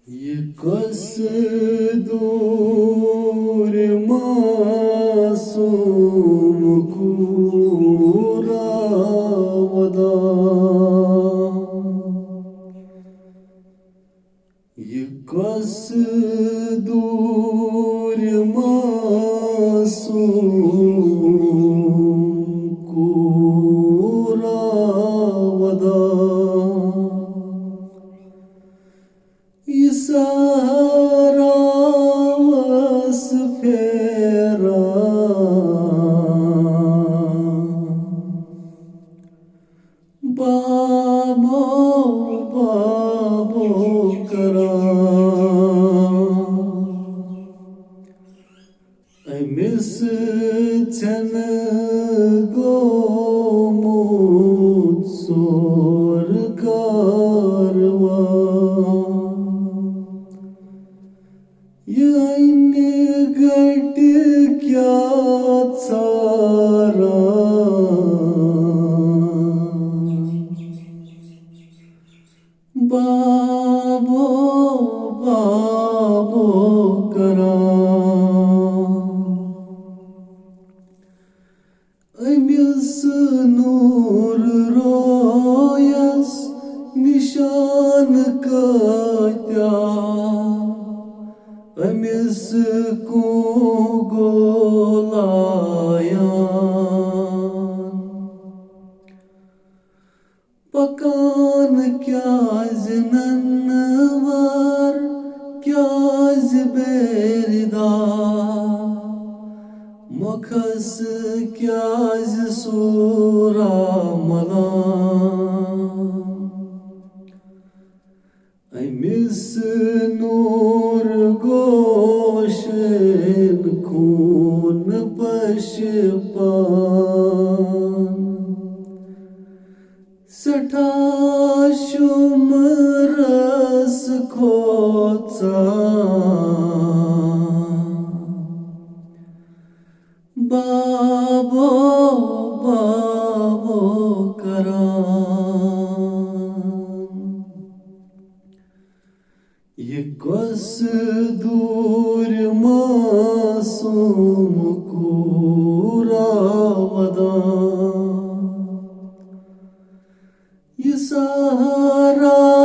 ये कस दूर मासूम कूरा वदा ये कस दूर मासूम कूरा वदा सारा वस फेरा बाबो बाबो करा अमिस छन गोमुत सोर कारवा ये गट क्या सारा बाबो बाबो करा अमिस नूर रोयस निशान कत्या अमिस को गोलायान पकान क्या नन्वर क्या बेरिदा मखस क्या सूरा मला अमिस नूर गोशन खून पशपान सठा शुमरस खोचा बाबो बाबो करा ये कस दूर मासूम कूरा वदा ये सारा